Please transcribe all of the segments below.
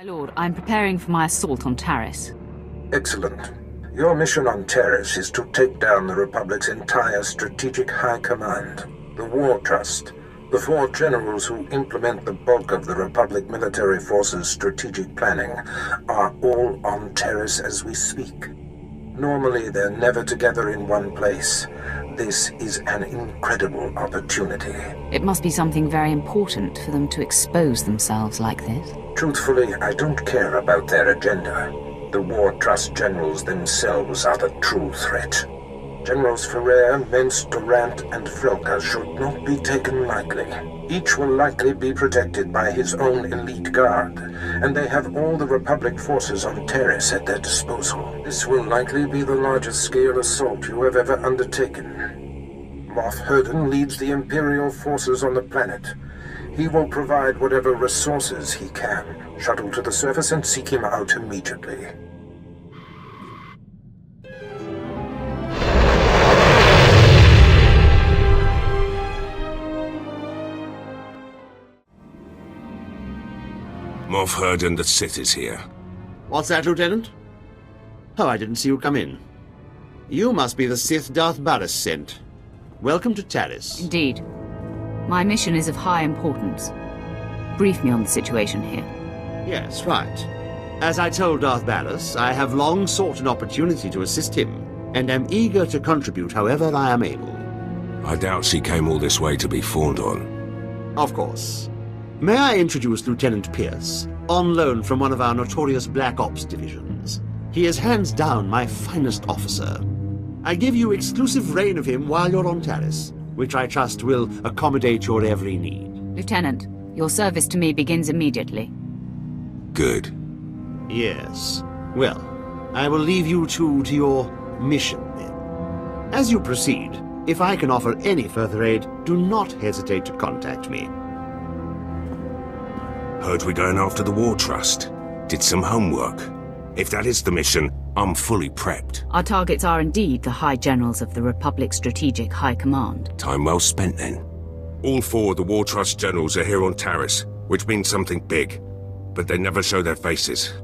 My lord, I'm preparing for my assault on Taris. Excellent. Your mission on Taris is to take down the Republic's entire strategic high command. The War Trust, the 4 generals who implement the bulk of the Republic military force's strategic planning, are all on Taris as we speak. Normally, they're never together in one place. This is an incredible opportunity. It must be something very important for them to expose themselves like this. Truthfully, I don't care about their agenda. The War Trust generals themselves are the true threat. Generals Ferrer, Mence, Durant, and Frelka should not be taken lightly. Each will likely be protected by his own elite guard, and they have all the Republic forces on Taris at their disposal. This will likely be the largest-scale assault you have ever undertaken. Moff Herden leads the Imperial forces on the planet. He will provide whatever resources he can. Shuttle to the surface and seek him out immediately. Moff Herden, the Sith is here. What's that, Lieutenant? Oh, I didn't see you come in. You must be the Sith Darth Baras sent. Welcome to Taris. Indeed. My mission is of high importance. Brief me on the situation here. Yes, right. As I told Darth Baras, I have long sought an opportunity to assist him, and am eager to contribute however I am able. I doubt she came all this way to be fawned on. Of course. May I introduce Lieutenant Pierce, on loan from one of our notorious Black Ops divisions. He is hands down my finest officer. I give you exclusive reign of him while you're on Taris, which I trust will accommodate your every need. Lieutenant, your service to me begins immediately. Good. Yes. Well, I will leave you two to your mission then. As you proceed, if I can offer any further aid, do not hesitate to contact me. Heard we're going after the War Trust. Did some homework. If that is the mission, I'm fully prepped. Our targets are indeed the High Generals of the Republic Strategic High Command. Time well spent then. All 4 of the War Trust generals are here on Taris, which means something big. But they never show their faces.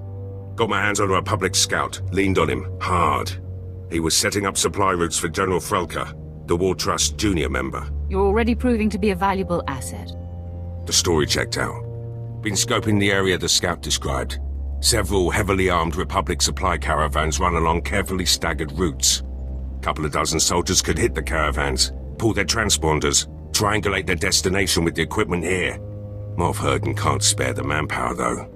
Got my hands on a Republic scout, leaned on him, hard. He was setting up supply routes for General Frelka, the War Trust junior member. You're already proving to be a valuable asset. The story checked out. Been scoping the area the scout described. Several heavily armed Republic supply caravans run along carefully staggered routes. Couple of dozen soldiers could hit the caravans, pull their transponders, triangulate their destination with the equipment here. Moff Herden can't spare the manpower, though.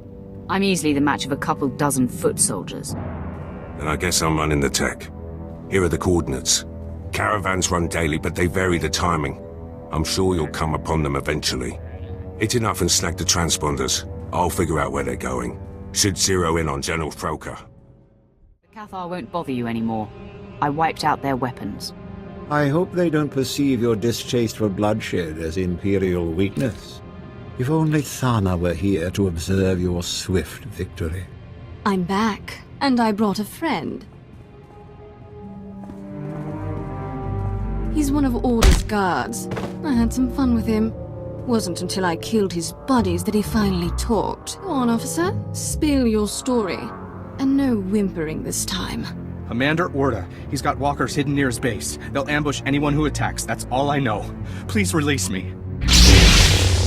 I'm easily the match of a couple dozen foot soldiers. Then I guess I'm running the tech. Here are the coordinates. Caravans run daily, but they vary the timing. I'm sure you'll come upon them eventually. Hit enough and snag the transponders. I'll figure out where they're going. Should zero in on General Frelka. The Cathar won't bother you anymore. I wiped out their weapons. I hope they don't perceive your distaste for bloodshed as Imperial weakness. If only Thana were here to observe your swift victory. I'm back, and I brought a friend. He's one of Order's guards. I had some fun with him. Wasn't until I killed his buddies that he finally talked. Go on, officer. Spill your story. And no whimpering this time. Commander Orda. He's got walkers hidden near his base. They'll ambush anyone who attacks. That's all I know. Please release me.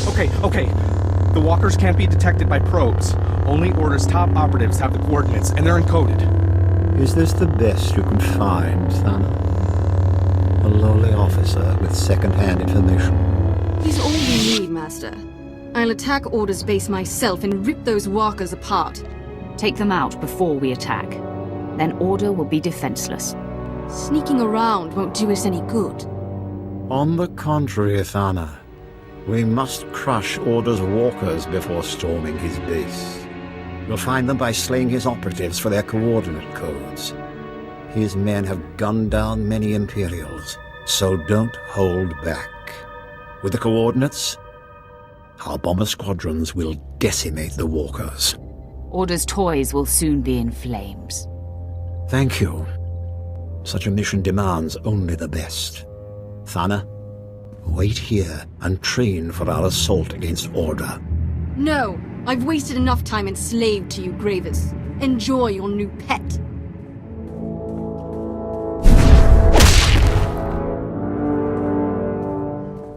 Okay. The walkers can't be detected by probes. Only Order's top operatives have the coordinates, and they're encoded. Is this the best you can find, Thana? A lowly officer with second-hand information. He's all we need, Master. I'll attack Order's base myself and rip those walkers apart. Take them out before we attack. Then Order will be defenseless. Sneaking around won't do us any good. On the contrary, Thana. We must crush Order's walkers before storming his base. We'll find them by slaying his operatives for their coordinate codes. His men have gunned down many Imperials, so don't hold back. With the coordinates, our bomber squadrons will decimate the walkers. Order's toys will soon be in flames. Thank you. Such a mission demands only the best. Thana, wait here and train for our assault against Order. No! I've wasted enough time enslaved to you, Gravus. Enjoy your new pet.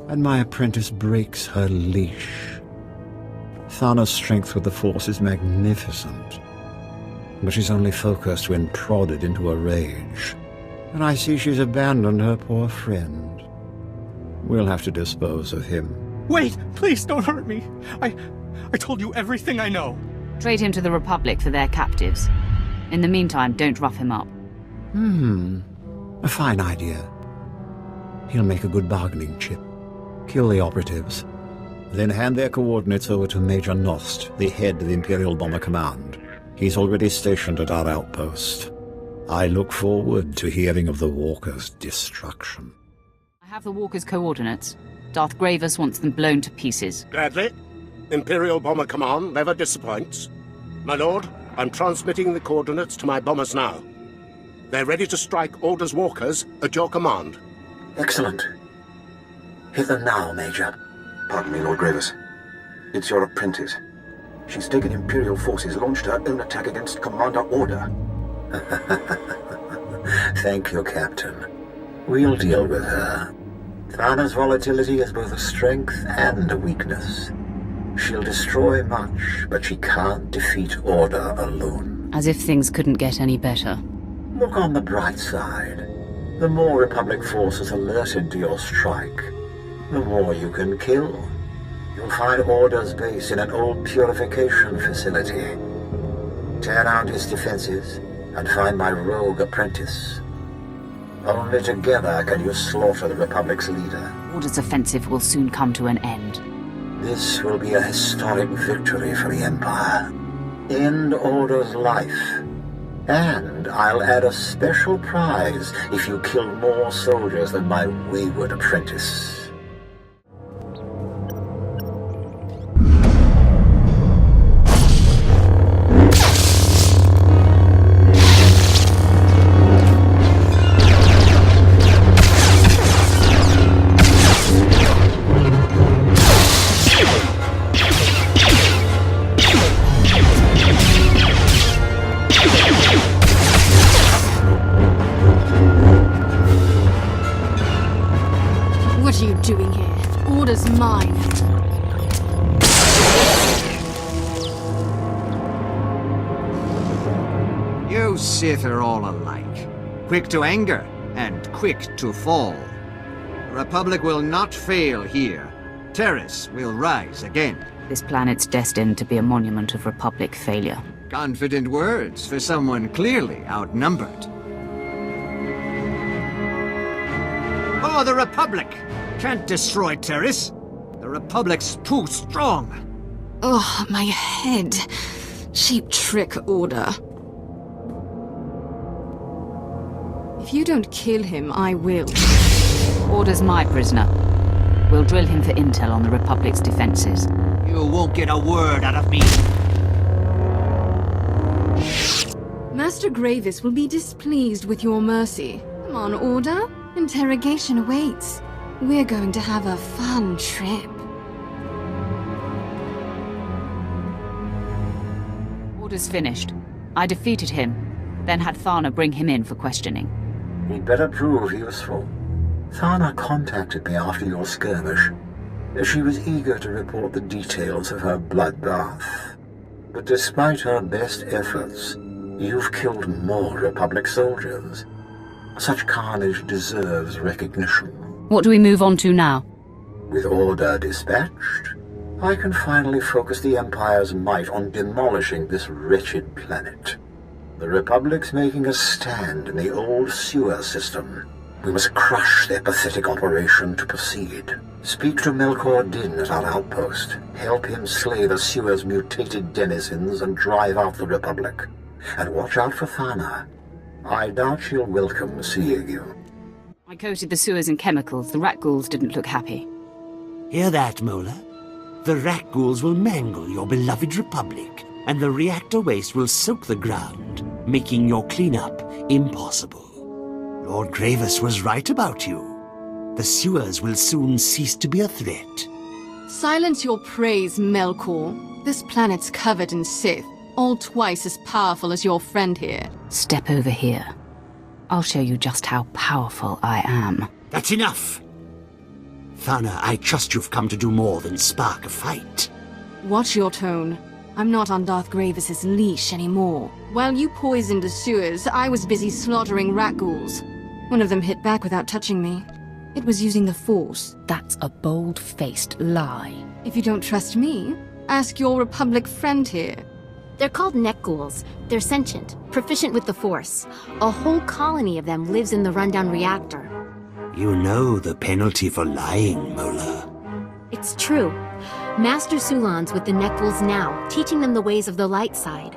And my apprentice breaks her leash. Thana's strength with the Force is magnificent, but she's only focused when prodded into a rage. And I see she's abandoned her poor friend. We'll have to dispose of him. Wait! Please don't hurt me! I told you everything I know. Trade him to the Republic for their captives. In the meantime, don't rough him up. A fine idea. He'll make a good bargaining chip. Kill the operatives, then hand their coordinates over to Major Nost, the head of the Imperial Bomber Command. He's already stationed at our outpost. I look forward to hearing of the Walker's destruction. I have the Walker's coordinates. Darth Gravus wants them blown to pieces. Gladly. Imperial Bomber Command never disappoints. My lord, I'm transmitting the coordinates to my bombers now. They're ready to strike Order's walkers at your command. Excellent. Hit them now, Major. Pardon me, Lord Gravus. It's your apprentice. She's taken Imperial forces, launched her own attack against Commander Order. Thank you, Captain. We'll deal with her. Thana's volatility is both a strength and a weakness. She'll destroy much, but she can't defeat Order alone. As if things couldn't get any better. Look on the bright side. The more Republic forces alerted to your strike, the more you can kill. You'll find Order's base in an old purification facility. Tear down his defenses and find my rogue apprentice. Only together can you slaughter the Republic's leader. Order's offensive will soon come to an end. This will be a historic victory for the Empire. End Order's life. And I'll add a special prize if you kill more soldiers than my wayward apprentice. What are you doing here? Order's mine. You Sith are all alike. Quick to anger and quick to fall. The Republic will not fail here. Taris will rise again. This planet's destined to be a monument of Republic failure. Confident words for someone clearly outnumbered. Oh, the Republic! Can't destroy Taris. The Republic's too strong. Oh, my head. Cheap trick, Order. If you don't kill him, I will. Order's my prisoner. We'll drill him for intel on the Republic's defenses. You won't get a word out of me. Master Gravus will be displeased with your mercy. Come on, Order. Interrogation awaits. We're going to have a fun trip. Order's finished. I defeated him, then had Thana bring him in for questioning. He'd better prove useful. Thana contacted me after your skirmish. She was eager to report the details of her bloodbath. But despite her best efforts, you've killed more Republic soldiers. Such carnage deserves recognition. What do we move on to now? With Order dispatched, I can finally focus the Empire's might on demolishing this wretched planet. The Republic's making a stand in the old sewer system. We must crush their pathetic operation to proceed. Speak to Melkor Din at our outpost. Help him slay the sewer's mutated denizens and drive out the Republic. And watch out for Thana. I doubt she'll welcome seeing you. I coated the sewers in chemicals. The rat ghouls didn't look happy. Hear that, Mola? The rat ghouls will mangle your beloved Republic, and the reactor waste will soak the ground, making your cleanup impossible. Lord Gravus was right about you. The sewers will soon cease to be a threat. Silence your praise, Melkor. This planet's covered in Sith, all twice as powerful as your friend here. Step over here. I'll show you just how powerful I am. That's enough! Thana, I trust you've come to do more than spark a fight. Watch your tone. I'm not on Darth Gravus' leash anymore. While you poisoned the sewers, I was busy slaughtering rat ghouls. One of them hit back without touching me. It was using the Force. That's a bold-faced lie. If you don't trust me, ask your Republic friend here. They're called neck ghouls. They're sentient, proficient with the Force. A whole colony of them lives in the rundown reactor. You know the penalty for lying, Mola. It's true. Master Sulan's with the neck ghouls now, teaching them the ways of the light side.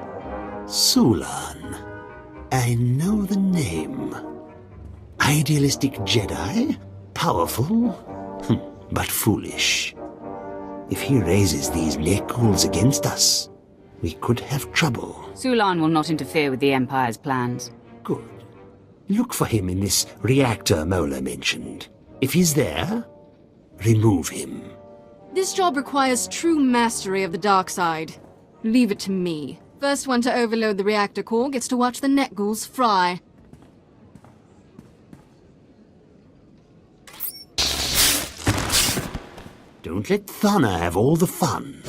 Sulan. I know the name. Idealistic Jedi? Powerful? But foolish. If he raises these neck ghouls against us, we could have trouble. Sulan will not interfere with the Empire's plans. Good. Look for him in this reactor Mola mentioned. If he's there, remove him. This job requires true mastery of the dark side. Leave it to me. First one to overload the reactor core gets to watch the neck ghouls fry. Don't let Thana have all the fun.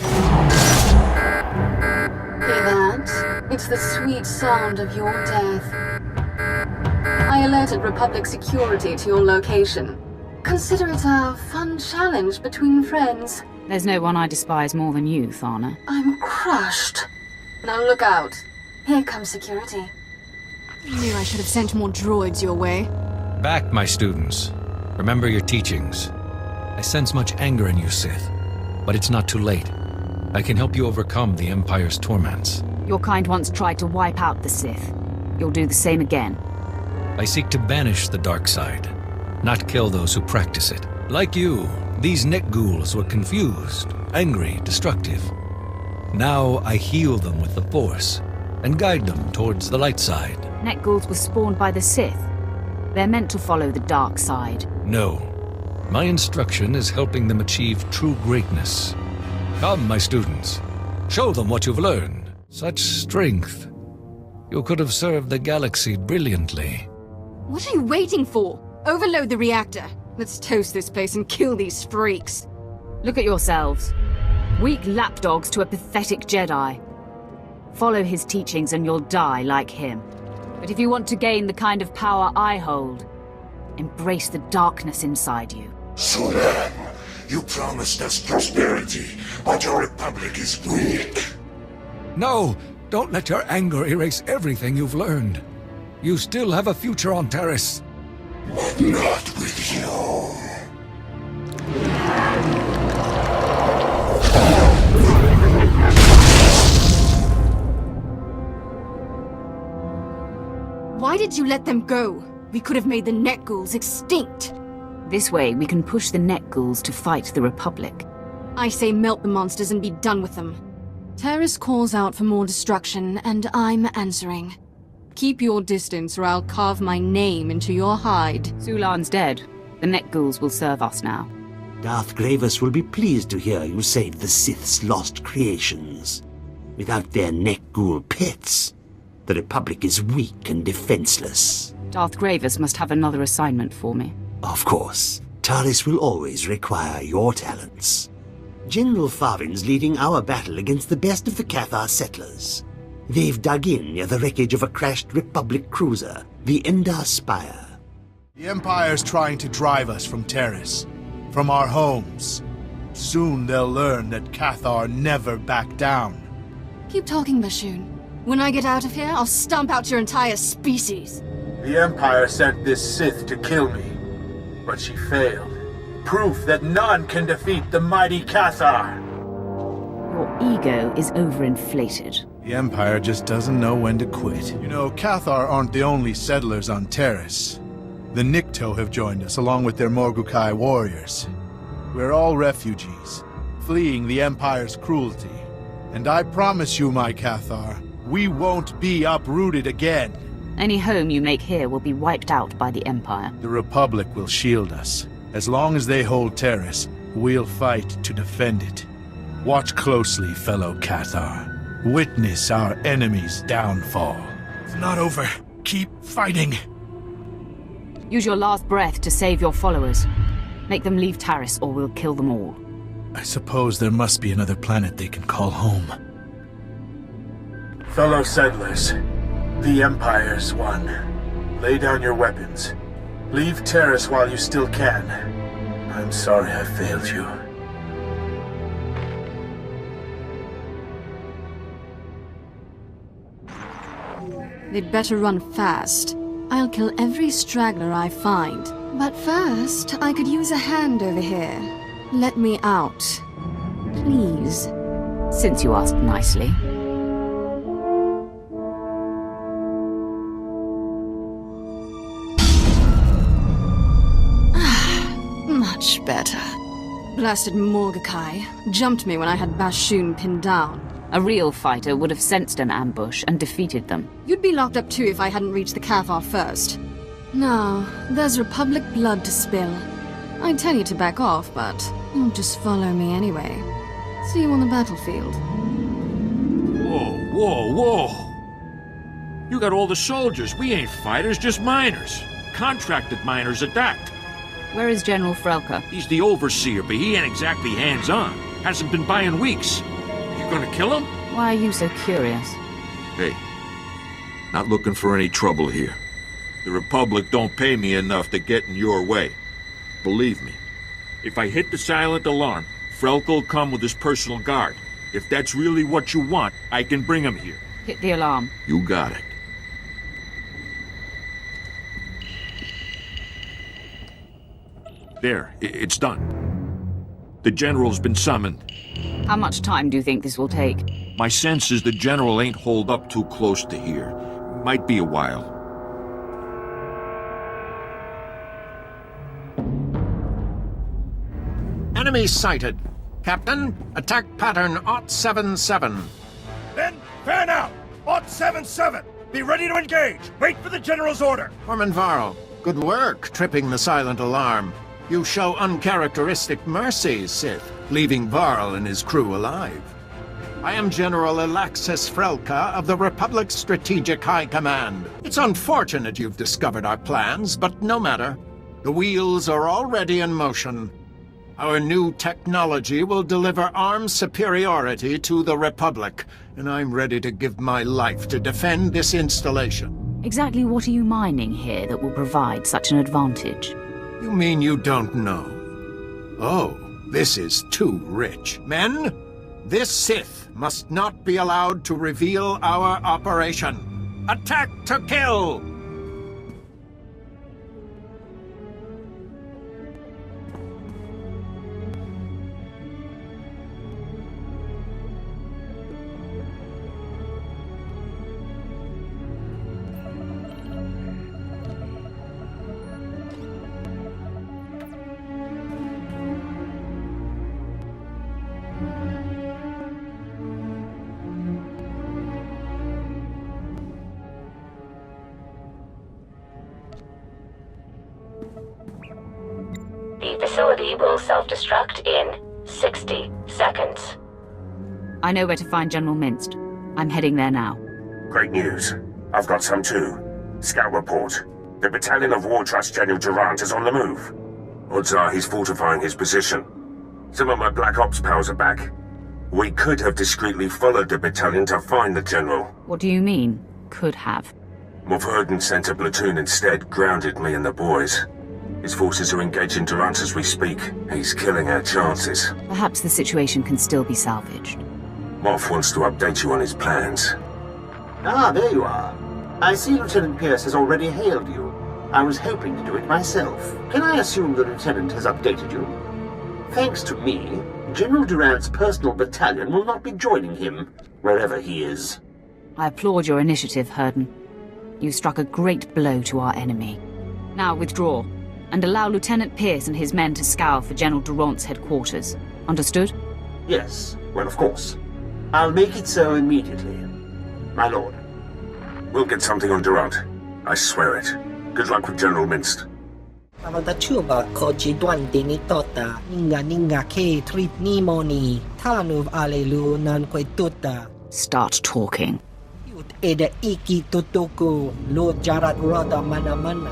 Hear that? It's the sweet sound of your death. I alerted Republic security to your location. Consider it a fun challenge between friends. There's no one I despise more than you, Thana. I'm crushed. Now look out. Here comes security. Knew I should have sent more droids your way. Back, my students. Remember your teachings. I sense much anger in you, Sith. But it's not too late. I can help you overcome the Empire's torments. Your kind once tried to wipe out the Sith. You'll do the same again. I seek to banish the dark side, not kill those who practice it. Like you, these neck ghouls were confused, angry, destructive. Now I heal them with the Force, and guide them towards the light side. Neck ghouls were spawned by the Sith. They're meant to follow the dark side. No. My instruction is helping them achieve true greatness. Come, my students. Show them what you've learned. Such strength. You could have served the galaxy brilliantly. What are you waiting for? Overload the reactor. Let's toast this place and kill these freaks. Look at yourselves. Weak lapdogs to a pathetic Jedi. Follow his teachings and you'll die like him. But if you want to gain the kind of power I hold, embrace the darkness inside you. Sulan, you promised us prosperity, but your Republic is weak. No! Don't let your anger erase everything you've learned. You still have a future on Taris. But not with you. Why did you let them go? We could have made the neck ghouls extinct. This way, we can push the neck ghouls to fight the Republic. I say melt the monsters and be done with them. Taris calls out for more destruction, and I'm answering. Keep your distance or I'll carve my name into your hide. Sulan's dead. The neck ghouls will serve us now. Darth Gravus will be pleased to hear you saved the Sith's lost creations. Without their neck ghoul pets, the Republic is weak and defenseless. Darth Gravus must have another assignment for me. Of course. Taris will always require your talents. General Farvin's leading our battle against the best of the Cathar settlers. They've dug in near the wreckage of a crashed Republic cruiser, the Endar Spire. The Empire's trying to drive us from Taris, from our homes. Soon they'll learn that Cathar never back down. Keep talking, Bashoon. When I get out of here, I'll stomp out your entire species. The Empire sent this Sith to kill me, but she failed. Proof that none can defeat the mighty Cathar. Your ego is overinflated. The Empire just doesn't know when to quit. You know, Cathar aren't the only settlers on Taris. The Nikto have joined us, along with their Morgukai warriors. We're all refugees, fleeing the Empire's cruelty. And I promise you, my Cathar, we won't be uprooted again. Any home you make here will be wiped out by the Empire. The Republic will shield us. As long as they hold Taris, we'll fight to defend it. Watch closely, fellow Cathar. Witness our enemy's downfall. It's not over. Keep fighting. Use your last breath to save your followers. Make them leave Taris or we'll kill them all. I suppose there must be another planet they can call home. Fellow settlers, the Empire's won. Lay down your weapons. Leave Taris while you still can. I'm sorry I failed you. They'd better run fast. I'll kill every straggler I find. But first, I could use a hand over here. Let me out. Please. Since you asked nicely. Much better. Blasted Morgukai jumped me when I had Bashoon pinned down. A real fighter would have sensed an ambush and defeated them. You'd be locked up too if I hadn't reached the Cathar first. Now, there's Republic blood to spill. I'd tell you to back off, but you'll just follow me anyway. See you on the battlefield. Whoa. You got all the soldiers. We ain't fighters, just miners. Contracted miners at that. Where is General Frelka? He's the overseer, but he ain't exactly hands-on. Hasn't been by in weeks. You gonna kill him? Why are you so curious? Hey, not looking for any trouble here. The Republic don't pay me enough to get in your way. Believe me. If I hit the silent alarm, Frelka'll come with his personal guard. If that's really what you want, I can bring him here. Hit the alarm. You got it. There, it's done. The General's been summoned. How much time do you think this will take? My sense is the General ain't holed up too close to here. Might be a while. Enemy sighted. Captain, attack pattern 077. Then, fan out! 077! Be ready to engage! Wait for the General's order! Corman Varl, good work tripping the silent alarm. You show uncharacteristic mercy, Sith, leaving Varl and his crew alive. I am General Alexis Frelka of the Republic's Strategic High Command. It's unfortunate you've discovered our plans, but no matter. The wheels are already in motion. Our new technology will deliver armed superiority to the Republic, and I'm ready to give my life to defend this installation. Exactly what are you mining here that will provide such an advantage? You mean you don't know? Oh, this is too rich. Men, this Sith must not be allowed to reveal our operation. Attack to kill! The facility will self-destruct in 60 seconds. I know where to find General Minst. I'm heading there now. Great news. I've got some too. Scout report. The battalion of War Trust General Durant is on the move. Odds are he's fortifying his position. Some of my Black Ops pals are back. We could have discreetly followed the battalion to find the General. What do you mean, could have? Morverden sent a platoon instead, grounded me and the boys. His forces are engaging Durant as we speak. He's killing our chances. Perhaps the situation can still be salvaged. Moff wants to update you on his plans. Ah, there you are. I see Lieutenant Pierce has already hailed you. I was hoping to do it myself. Can I assume the Lieutenant has updated you? Thanks to me, General Durant's personal battalion will not be joining him, wherever he is. I applaud your initiative, Herden. You struck a great blow to our enemy. Now withdraw, and allow Lieutenant Pierce and his men to scour for General Durant's headquarters. Understood? Yes, well, of course. I'll make it so immediately. My lord. We'll get something on Durant. I swear it. Good luck with General Minst. Avadachuba koji duande ni tota, ninga ke trip ni moni, tanuv alelu nan tuta. Start talking. Yut eda iki tutuku, lo jarat roda mana.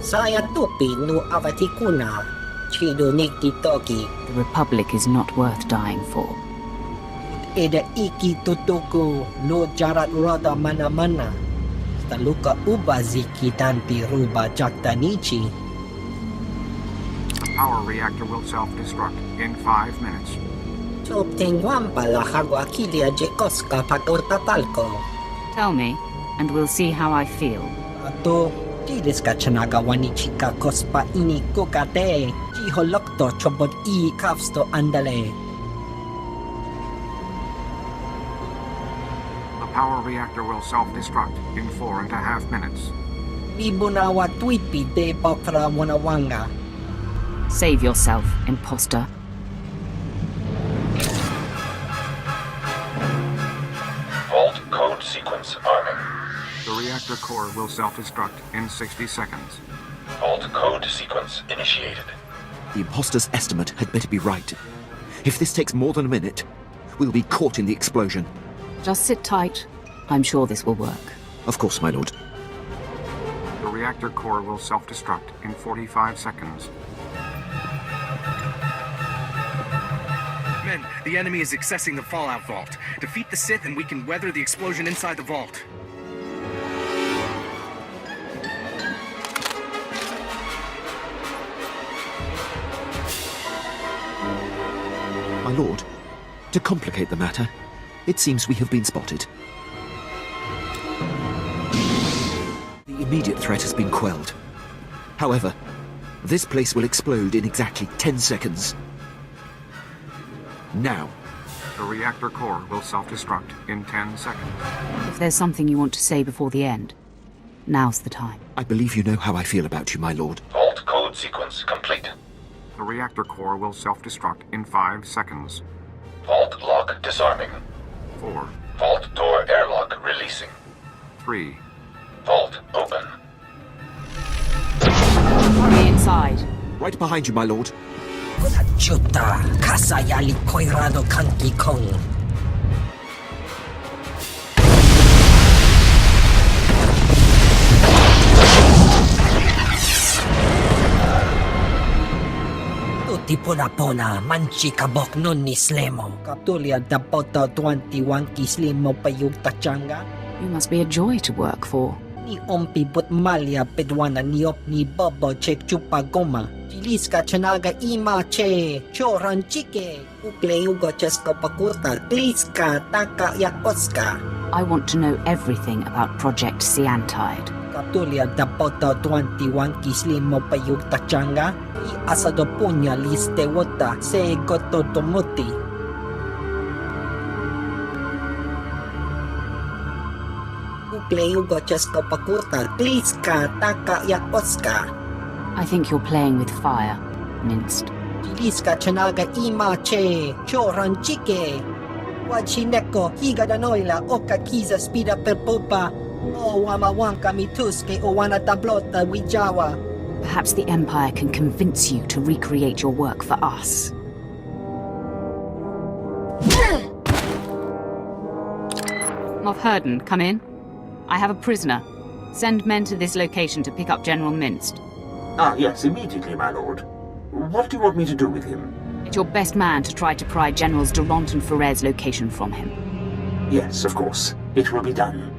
Saya tupi nu avatikuna, chido niki toki. The Republic is not worth dying for. Eda iki tutuku, lo jarat roda mana. Taluka ubaziki tanti ruba jaktanichi. The power reactor will self-destruct in 5 minutes. Choptengwam pala hagwakilia jekoska patota palko. Tell me, and we'll see how I feel. Ato, tides kachanaga wanichika kospa ini kokate. Jiholokto chobot I kavsto andale. The power reactor will self-destruct in 4.5 minutes. Bibunawa tuipi de pokra wanawanga. Save yourself, imposter. Vault code sequence arming. The reactor core will self-destruct in 60 seconds. Vault code sequence initiated. The imposter's estimate had better be right. If this takes more than a minute, we'll be caught in the explosion. Just sit tight. I'm sure this will work. Of course, my lord. The reactor core will self-destruct in 45 seconds. Men, the enemy is accessing the Fallout Vault. Defeat the Sith and we can weather the explosion inside the vault. My lord, to complicate the matter, it seems we have been spotted. The immediate threat has been quelled. However, this place will explode in exactly 10 seconds. Now. The reactor core will self-destruct in 10 seconds. If there's something you want to say before the end, now's the time. I believe you know how I feel about you, my lord. Vault code sequence complete. The reactor core will self-destruct in 5 seconds. Vault lock disarming. 4. Vault door airlock releasing. 3. Vault open. Hurry inside. Right behind you, my lord. Chuta, kasayali koirado kanki kong. Tuti pona manchi kabok nun ni slemo. Kaptulia dapoto 21 kislimo payug tachanga. You must be a joy to work for. Ni ompi but malia pedwana niop ni bobo chek chupa goma. Liska chanaga ima che choran chike ukleugo chesko pakurta liska taka yakoska. I want to know everything about Project Seantide. Kaptulia dapoto 21 kislimo payug tachanga I asado punya liste wota se goto tomuti. Ukleugo chesko pakurta liska taka yakoska. I think you're playing with fire, Minced. Liska chanaga ima che choran chike. Wachineko higa danoila oka kiza spida per popa. O wamawanka mituske o wana tablota wijawa. Perhaps the Empire can convince you to recreate your work for us. Moff Herden, come in. I have a prisoner. Send men to this location to pick up General Minced. Ah, yes, immediately, my lord. What do you want me to do with him? Get your best man to try to pry Generals Durant and Ferrer's location from him. Yes, of course. It will be done.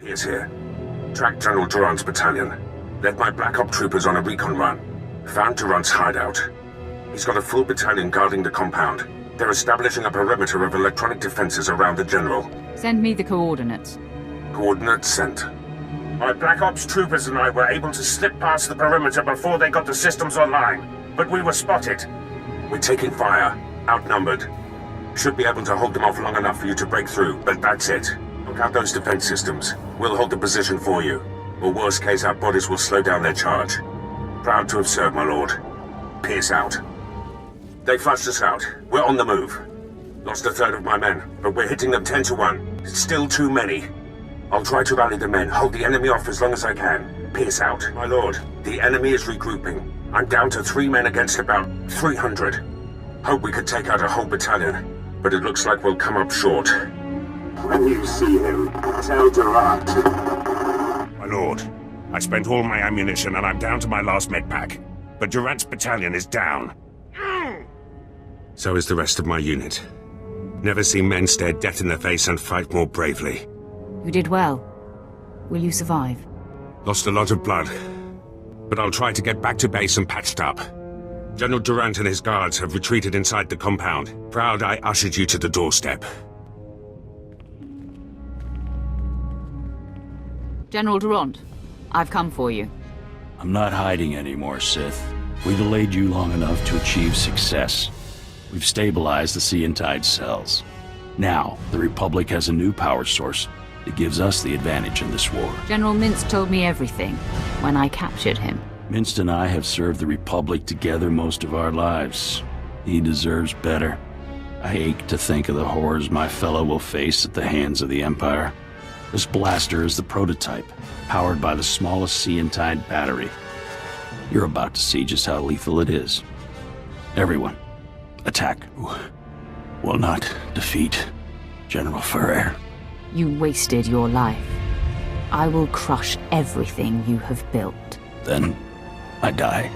He is here. Track General Durant's battalion. Led my Black Op troopers on a recon run. Found Durant's hideout. He's got a full battalion guarding the compound. They're establishing a perimeter of electronic defenses around the General. Send me the coordinates. Coordinates sent. My Black Ops troopers and I were able to slip past the perimeter before they got the systems online, but we were spotted. We're taking fire, outnumbered. Should be able to hold them off long enough for you to break through, but that's it. Look out those defense systems. We'll hold the position for you. Or worst case, our bodies will slow down their charge. Proud to have served, my lord. Peace out. They flushed us out. We're on the move. Lost a third of my men, but we're hitting them 10 to 1. It's still too many. I'll try to rally the men, hold the enemy off as long as I can. Pierce out. My lord, the enemy is regrouping. I'm down to 3 men against about 300. Hope we could take out a whole battalion, but it looks like we'll come up short. When you see him, tell Durant. My lord, I spent all my ammunition and I'm down to my last med pack. But Durant's battalion is down. So is the rest of my unit. Never seen men stare death in the face and fight more bravely. You did well. Will you survive? Lost a lot of blood, but I'll try to get back to base and patched up. General Durant and his guards have retreated inside the compound. Proud I ushered you to the doorstep. General Durant, I've come for you. I'm not hiding anymore, Sith. We delayed you long enough to achieve success. We've stabilized the Sea and Tide cells. Now, the Republic has a new power source that gives us the advantage in this war. General Mintz told me everything when I captured him. Minst and I have served the Republic together most of our lives. He deserves better. I ache to think of the horrors my fellow will face at the hands of the Empire. This blaster is the prototype, powered by the smallest Sea and Tide battery. You're about to see just how lethal it is. Everyone, attack. Will not defeat General Ferrer. You wasted your life. I will crush everything you have built. Then I die,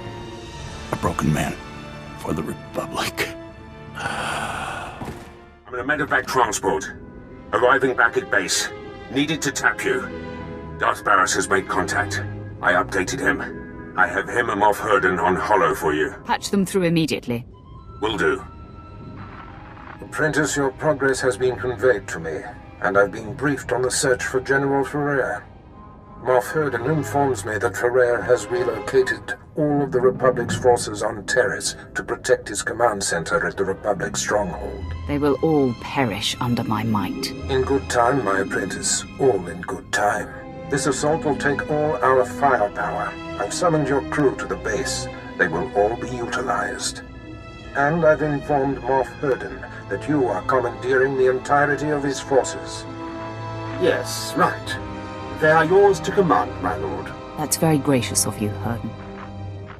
a broken man for the Republic. I'm in a medevac transport, arriving back at base. Needed to tap you. Darth Baras has made contact. I updated him. I have him and Moff Herden on Hollow for you. Patch them through immediately. Will do. Apprentice, your progress has been conveyed to me, and I've been briefed on the search for General Ferrer. Moff Herden informs me that Ferrer has relocated all of the Republic's forces on Taris to protect his command center at the Republic stronghold. They will all perish under my might. In good time, my apprentice. All in good time. This assault will take all our firepower. I've summoned your crew to the base. They will all be utilized. And I've informed Moff Herden that you are commandeering the entirety of his forces. Yes, right. They are yours to command, my lord. That's very gracious of you, Herden.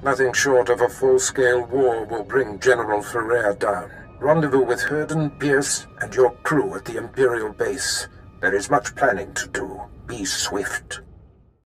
Nothing short of a full-scale war will bring General Ferrer down. Rendezvous with Herden, Pierce, and your crew at the Imperial base. There is much planning to do. Be swift.